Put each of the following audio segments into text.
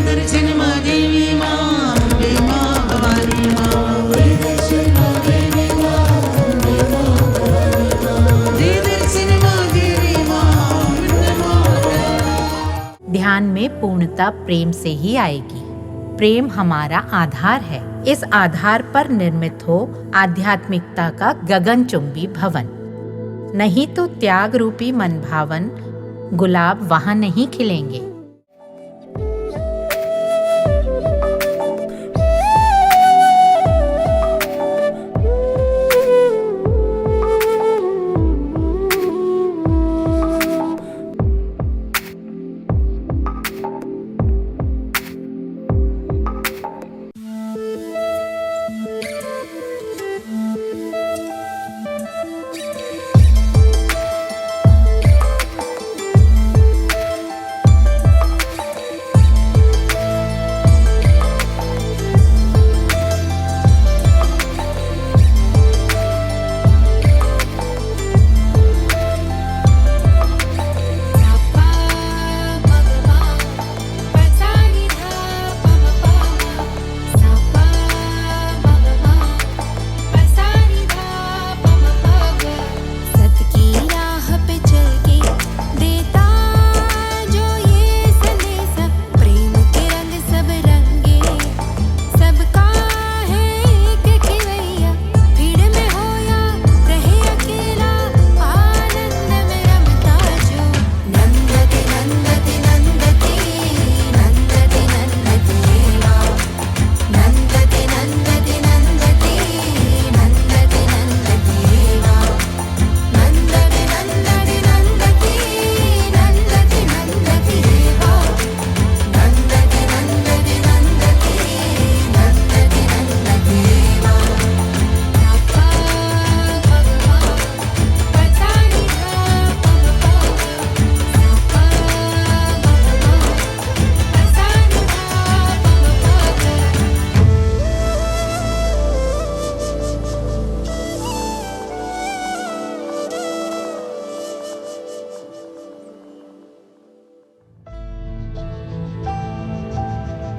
दर्शन माँ देवी माँ, अम्बे माँ भवानी माँ, दे दर्शन माँ देवी माँ, अम्बे माँ भवानी माँ, दे दर्शन माँ देवी माँ, अम्बे माँ भवानी माँ। ध्यान में पूर्णता प्रेम से ही आएगी। प्रेम हमारा आधार है। इस आधार पर निर्मित हो आध्यात्मिकता का गगनचुंबी भवन। नहीं तो त्याग रूपी मनभावन गुलाब वहां नहीं खिलेंगे।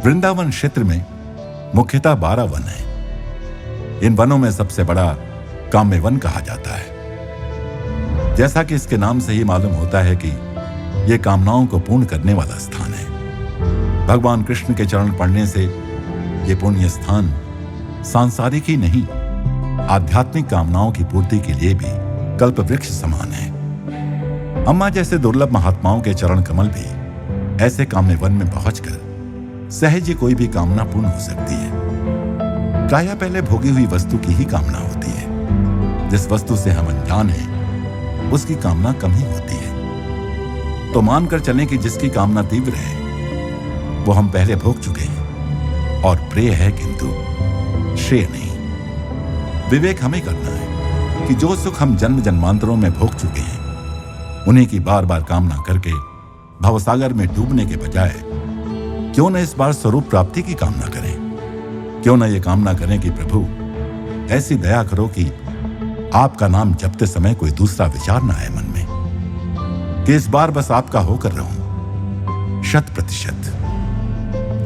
वृंदावन क्षेत्र में मुख्यतः 12 वन हैं। इन वनों में सबसे बड़ा काम्य वन कहा जाता है। जैसा कि इसके नाम से ही मालूम होता है कि यह कामनाओं को पूर्ण करने वाला स्थान है। भगवान कृष्ण के चरण पड़ने से ये पुण्य स्थान सांसारिक ही नहीं, आध्यात्मिक कामनाओं की पूर्ति के लिए भी कल्प वृक्ष समान है। अम्मा जैसे दुर्लभ महात्माओं के चरण कमल भी ऐसे काम्य वन में पहुंचकर सहज ही कोई भी कामना पूर्ण हो सकती है। प्रायः पहले भोगी हुई वस्तु की ही कामना होती है। जिस वस्तु से हम अनजान हैं, उसकी कामना कम ही होती है। तो मानकर चलें कि जिसकी कामना तीव्र है वो हम पहले भोग चुके हैं और प्रिय है, किंतु श्रेय नहीं। विवेक हमें करना है कि जो सुख हम जन्म जन्मांतरों में भोग चुके हैं, उन्हीं की बार बार कामना करके भवसागर में डूबने के बजाय क्यों न इस बार स्वरूप प्राप्ति की कामना करें। क्यों न ये कामना करें कि प्रभु ऐसी दया करो कि आपका नाम जपते समय कोई दूसरा विचार न आए मन में, कि इस बार बस आपका होकर रहूं 100%।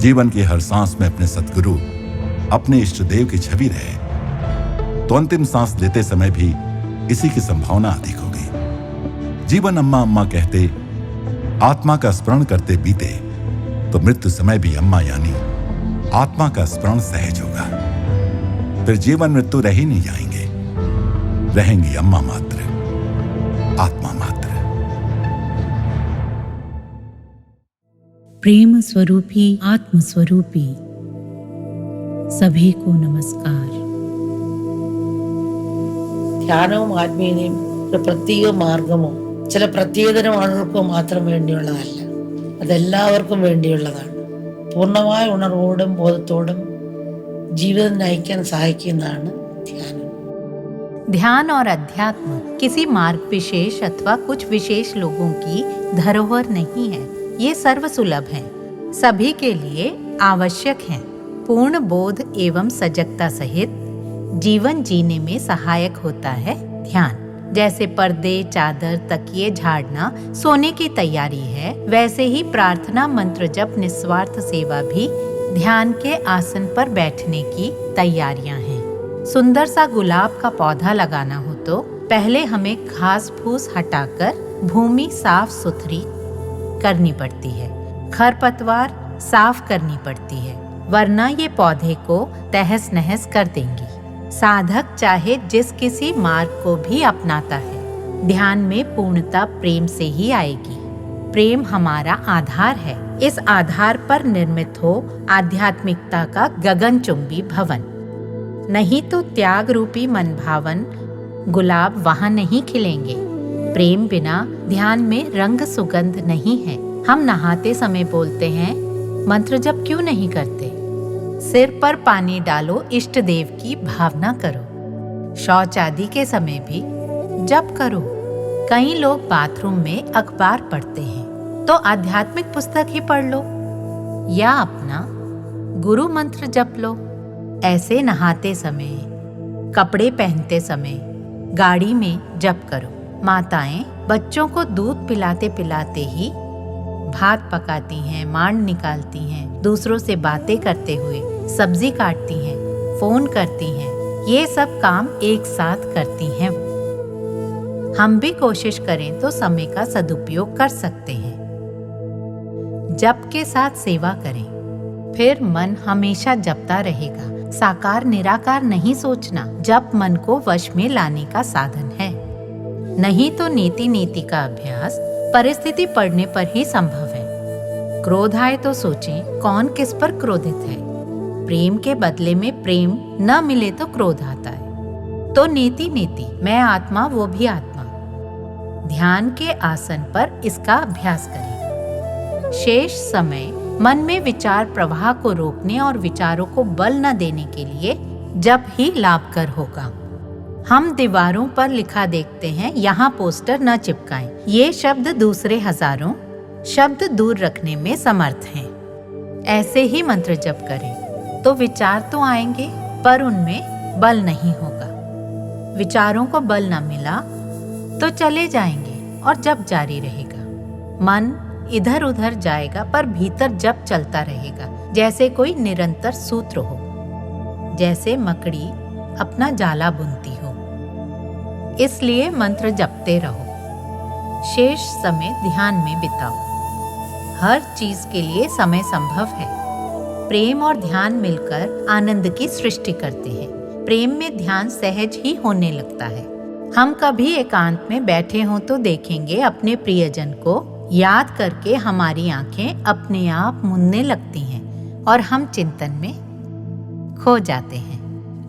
जीवन की हर सांस में अपने सद्गुरु, अपने इष्ट देव की छवि रहे तो अंतिम सांस लेते समय भी इसी की संभावना अधिक होगी। जीवन अम्मा अम्मा कहते आत्मा का स्मरण करते बीते तो मृत्यु समय भी अम्मा यानी आत्मा का स्मरण सहज होगा। फिर जीवन मृत्यु रह ही नहीं जाएंगे, रहेंगी अम्मा मात्र, आत्मा मात्र। प्रेम स्वरूपी आत्म स्वरूपी सभी को नमस्कार। ധ്യാനവും ആത്മീയതയും ഒരു പ്രത്യേക മാർഗമോ ചില പ്രത്യേകതരം ആളുകൾക്കോ മാത്രം വേണ്ടിയുള്ളതല്ല, അതെല്ലാവർക്കും വേണ്ടിയുള്ളതാണ്. പൂർണ്ണമായ ഉണർവോടും ബോധത്തോടും ജീവിതം നയിക്കാൻ സഹായിക്കുന്നതാണ് ധ്യാനം. ध्यान और अध्यात्म किसी मार्ग विशेष अथवा कुछ विशेष लोगों की धरोहर नहीं है। ये सर्वसुलभ है, सभी के लिए आवश्यक है। पूर्ण बोध एवं सजगता सहित जीवन जीने में सहायक होता है ध्यान। जैसे पर्दे, चादर, तकिए झाड़ना सोने की तैयारी है, वैसे ही प्रार्थना मंत्र जप निस्वार्थ सेवा भी ध्यान के आसन पर बैठने की तैयारियां हैं। सुंदर सा गुलाब का पौधा लगाना हो तो पहले हमें घास फूस हटाकर भूमि साफ सुथरी करनी पड़ती है, खरपतवार साफ करनी पड़ती है, वरना ये पौधे को तहस नहस कर देंगी। साधक चाहे जिस किसी मार्ग को भी अपनाता है, ध्यान में पूर्णता प्रेम से ही आएगी। प्रेम हमारा आधार है। इस आधार पर निर्मित हो आध्यात्मिकता का गगनचुंबी भवन। नहीं तो त्याग रूपी मनभावन गुलाब वहां नहीं खिलेंगे। प्रेम बिना ध्यान में रंग सुगंध नहीं है। हम नहाते समय बोलते हैं, मंत्र जप क्यों नहीं करते? सिर पर पानी डालो, इष्ट देव की भावना करो। शौच आदि के समय भी जप करो। कई लोग बाथरूम में अखबार पढ़ते हैं, तो आध्यात्मिक पुस्तक ही पढ़ लो या अपना गुरु मंत्र जप लो। ऐसे नहाते समय, कपड़े पहनते समय, गाड़ी में जप करो। माताएं बच्चों को दूध पिलाते पिलाते ही भात पकाती हैं, मांड निकालती हैं, दूसरों से बातें करते हुए सब्जी काटती हैं, फोन करती हैं, ये सब काम एक साथ करती हैं। हम भी कोशिश करें तो समय का सदुपयोग कर सकते हैं। जप के साथ सेवा करें, फिर मन हमेशा जपता रहेगा। साकार निराकार नहीं सोचना। जप मन को वश में लाने का साधन है। नहीं तो नीति नीति का अभ्यास परिस्थिति पड़ने पर ही संभव है। क्रोध आए तो सोचें कौन किस पर क्रोधित है। प्रेम के बदले में प्रेम न मिले तो क्रोध आता है। तो नीति नीति, मैं आत्मा वो भी आत्मा। ध्यान के आसन पर इसका अभ्यास करें। शेष समय मन में विचार प्रवाह को रोकने और विचारों को बल न देने के लिए जप ही लाभकर होगा। हम दीवारों पर लिखा देखते हैं, यहाँ पोस्टर न चिपकाएं। ये शब्द दूसरे हजारों शब्द दूर रखने में समर्थ हैं। ऐसे ही मंत्र जप करें तो विचार तो आएंगे, पर उनमें बल नहीं होगा। विचारों को बल न मिला तो चले जाएंगे और जप जारी रहेगा। मन इधर उधर जाएगा, पर भीतर जप चलता रहेगा, जैसे कोई निरंतर सूत्र हो, जैसे मकड़ी अपना जाला बुनती हो। इसलिए मंत्र जपते रहो। शेष समय ध्यान में बिताओ। हर चीज के लिए समय संभव है। प्रेम और ध्यान मिलकर आनंद की सृष्टि करते हैं। प्रेम में ध्यान सहज ही होने लगता है। हम कभी एकांत में बैठे हों तो देखेंगे अपने प्रियजन को याद करके हमारी आंखें अपने आप मुनने लगती हैं और हम चिंतन में खो जाते हैं।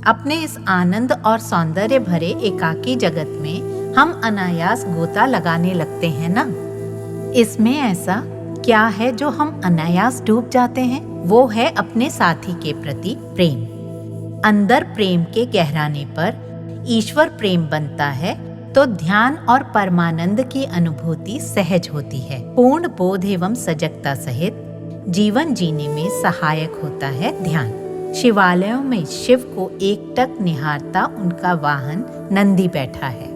अपने इस आनंद और सौंदर्य भरे एकाकी जगत में हम अनायास गोता लगाने लगते हैं ना। इसमें ऐसा क्या है जो हम अनायास डूब जाते हैं? वो है अपने साथी के प्रति प्रेम। अंदर प्रेम के गहराने पर ईश्वर प्रेम बनता है तो ध्यान और परमानंद की अनुभूति सहज होती है। पूर्ण बोध एवं सजगता सहित जीवन जीने में सहायक होता है ध्यान। शिवालयों में शिव को एकटक निहारता उनका वाहन नंदी बैठा है।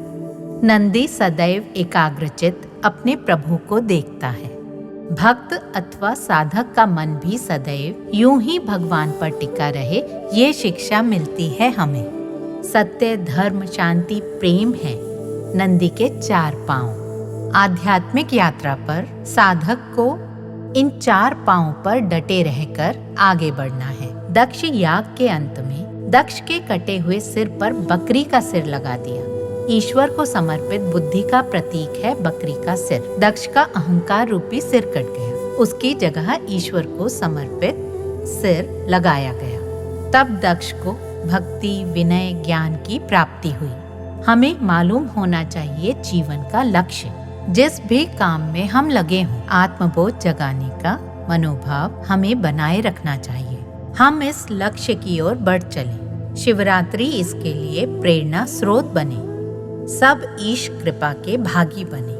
नंदी सदैव एकाग्रचित अपने प्रभु को देखता है। भक्त अथवा साधक का मन भी सदैव यूं ही भगवान पर टिका रहे, ये शिक्षा मिलती है हमें। सत्य, धर्म, शांति, प्रेम है नंदी के 4 पांव। आध्यात्मिक यात्रा पर साधक को इन 4 पांव पर डटे रहकर आगे बढ़ना है। दक्ष याग के अंत में दक्ष के कटे हुए सिर पर बकरी का सिर लगा दिया। ईश्वर को समर्पित बुद्धि का प्रतीक है बकरी का सिर। दक्ष का अहंकार रूपी सिर कट गया, उसकी जगह ईश्वर को समर्पित सिर लगाया गया। तब दक्ष को भक्ति, विनय, ज्ञान की प्राप्ति हुई। हमें मालूम होना चाहिए जीवन का लक्ष्य। जिस भी काम में हम लगे हों, आत्मबोध जगाने का मनोभाव हमें बनाए रखना चाहिए। हम इस लक्ष्य की ओर बढ़ चलें। शिवरात्रि इसके लिए प्रेरणा स्रोत बने। सब ईश कृपा के भागी बने।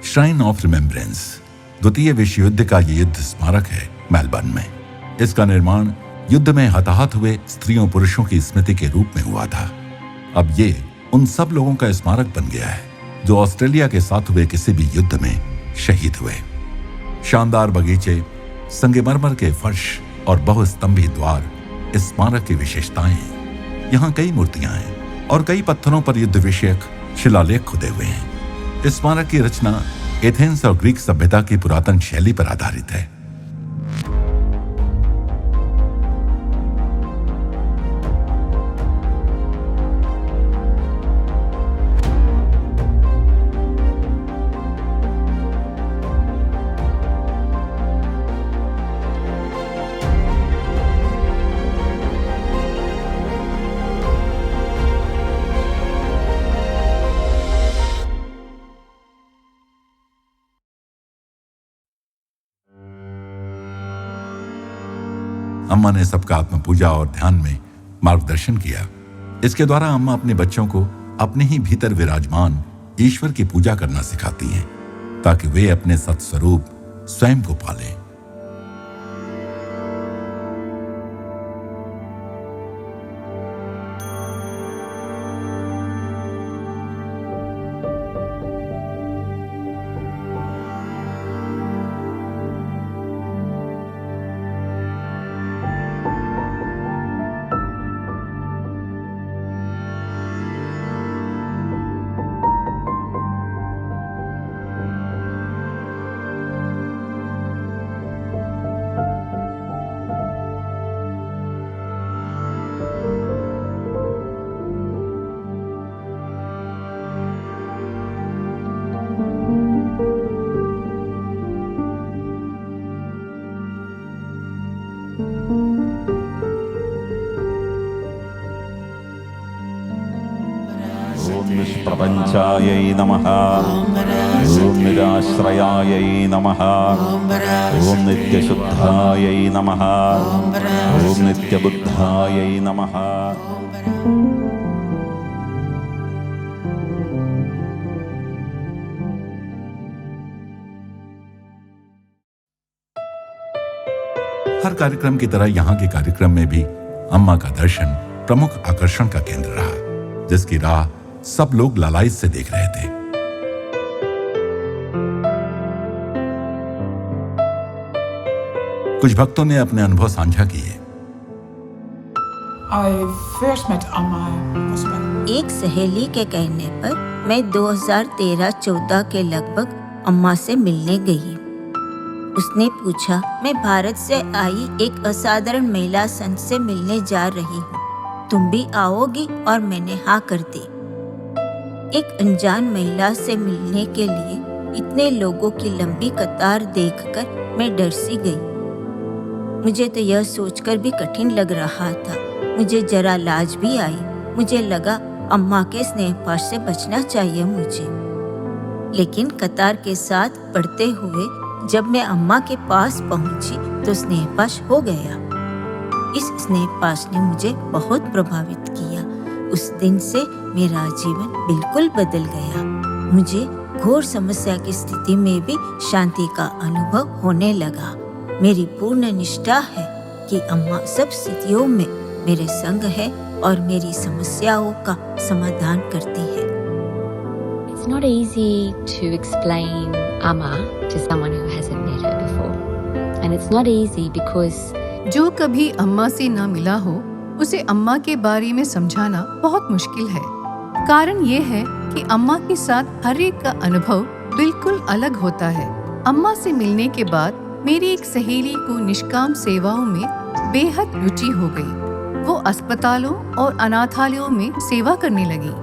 श्राइन ऑफ रिमेम्बरेंस द्वितीय विश्व युद्ध का ये युद्ध स्मारक है मेलबर्न में। इसका निर्माण युद्ध में हताहत हुए स्त्रियों पुरुषों की स्मृति के रूप में हुआ था। अब ये उन सब लोगों का स्मारक बन गया है जो ऑस्ट्रेलिया के साथ हुए किसी भी युद्ध में शहीद हुए। शानदार बगीचे, संगमरमर के फर्श और बहुस्तंभी द्वार इस स्मारक की विशेषताएं हैं। यहाँ कई मूर्तियां हैं और कई पत्थरों पर युद्ध विषयक शिलालेख खुदे हुए हैं। इस स्मारक की रचना एथेंस और ग्रीक सभ्यता की पुरातन शैली पर आधारित है। अम्मा ने सबका आत्म पूजा और ध्यान में मार्गदर्शन किया। इसके द्वारा अम्मा अपने बच्चों को अपने ही भीतर विराजमान ईश्वर की पूजा करना सिखाती हैं ताकि वे अपने सत्स्वरूप स्वयं को पालें। प्रपंचायै नमः। ओम निराश्रयायै नमः। ओम नित्यशुद्धायै नमः। ओम नित्यबुद्धायै नमः। हर कार्यक्रम की तरह यहाँ के कार्यक्रम में भी अम्मा का दर्शन प्रमुख आकर्षण का केंद्र रहा, जिसकी राह सब लोग लालायित से देख रहे थे। कुछ भक्तों ने अपने अनुभव साझा किए। एक सहेली के कहने पर मैं 2013-14 के लगभग अम्मा से मिलने गई। उसने पूछा, मैं भारत से आई एक असाधारण महिला संत से मिलने जा रही हूँ, तुम भी आओगी? और मैंने हाँ कर दी। एक अनजान महिला से मिलने के लिए इतने लोगों की लंबी कतार देखकर मैं डर सी गई। मुझे तो यह सोचकर भी कठिन लग रहा था। मुझे जरा लाज भी आई। मुझे लगा अम्मा के स्नेहपाश से बचना चाहिए मुझे। लेकिन कतार के साथ बढ़ते हुए जब मैं अम्मा के पास पहुंची तो स्नेहपाश हो गया। इस स्नेहपाश ने मुझे बहुत प्रभावित किया। उस दिन से मेरा जीवन बिल्कुल बदल गया। मुझे घोर समस्या की स्थिति में भी शांति का अनुभव होने लगा। मेरी पूर्ण निष्ठा है कि अम्मा सब स्थितियों में मेरे संग है और मेरी समस्याओं का समाधान करती है। It's not easy to explain Amma to someone who hasn't met her before. And it's not easy because जो कभी अम्मा से ना मिला हो उसे अम्मा के बारे में समझाना बहुत मुश्किल है। कारण ये है कि अम्मा के साथ हर एक का अनुभव बिल्कुल अलग होता है। अम्मा से मिलने के बाद मेरी एक सहेली को निष्काम सेवाओं में बेहद रुचि हो गई। वो अस्पतालों और अनाथालयों में सेवा करने लगी।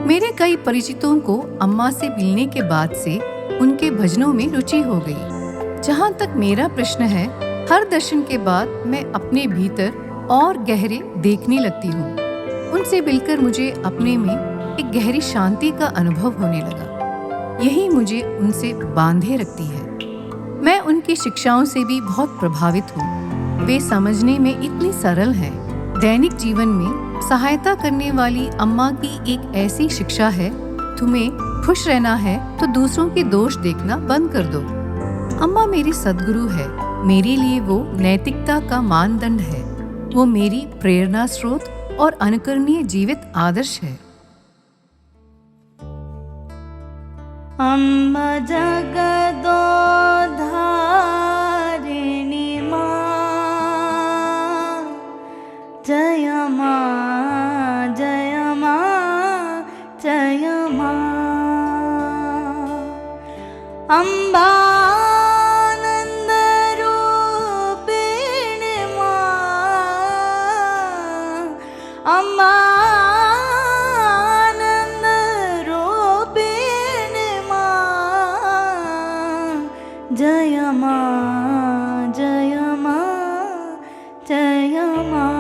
मेरे कई परिचितों को अम्मा से मिलने के बाद से उनके भजनों में रुचि हो गई। जहाँ तक मेरा प्रश्न है, हर दर्शन के बाद मैं अपने भीतर और गहरे देखने लगती हूँ। उनसे मिलकर मुझे अपने में एक गहरी शांति का अनुभव होने लगा। यही मुझे उनसे बांधे रखती है। मैं उनकी शिक्षाओं से भी बहुत प्रभावित हूँ। वे समझने में इतनी सरल है। दैनिक जीवन में सहायता करने वाली अम्मा की एक ऐसी शिक्षा है, तुम्हें खुश रहना है तो दूसरों के दोष देखना बंद कर दो। अम्मा मेरी सद्गुरु है, मेरे लिए वो नैतिकता का मानदंड है। वो मेरी प्रेरणा स्रोत और अनुकरणीय जीवित आदर्श है। अम्मा जगदोधारिणी माँ, जय माँ जय माँ जय माँ। अम्बानंद रूपिणी माँ, अम्बानंद रूपिणी माँ, जय माँ जय माँ जय माँ,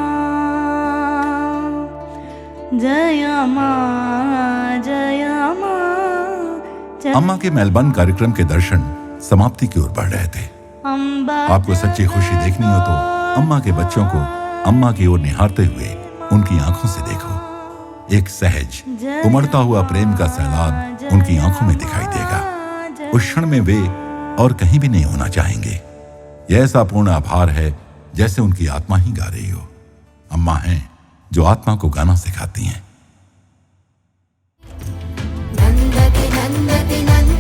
जय माँ जय माँ जय। अम्मा के मेलबर्न कार्यक्रम के दर्शन समाप्ति की ओर बढ़ रहे थे। आपको सच्ची खुशी देखनी हो तो अम्मा के बच्चों को अम्मा की ओर निहारते हुए उनकी आंखों से देखो। एक सहज उमड़ता हुआ प्रेम का सैलाब उनकी आंखों में दिखाई देगा। उस क्षण में वे और कहीं भी नहीं होना चाहेंगे। यह ऐसा पूर्ण आभार है जैसे उनकी आत्मा ही गा रही हो। अम्मा हैं जो आत्मा को गाना सिखाती हैं। नंदति नंदति नंदति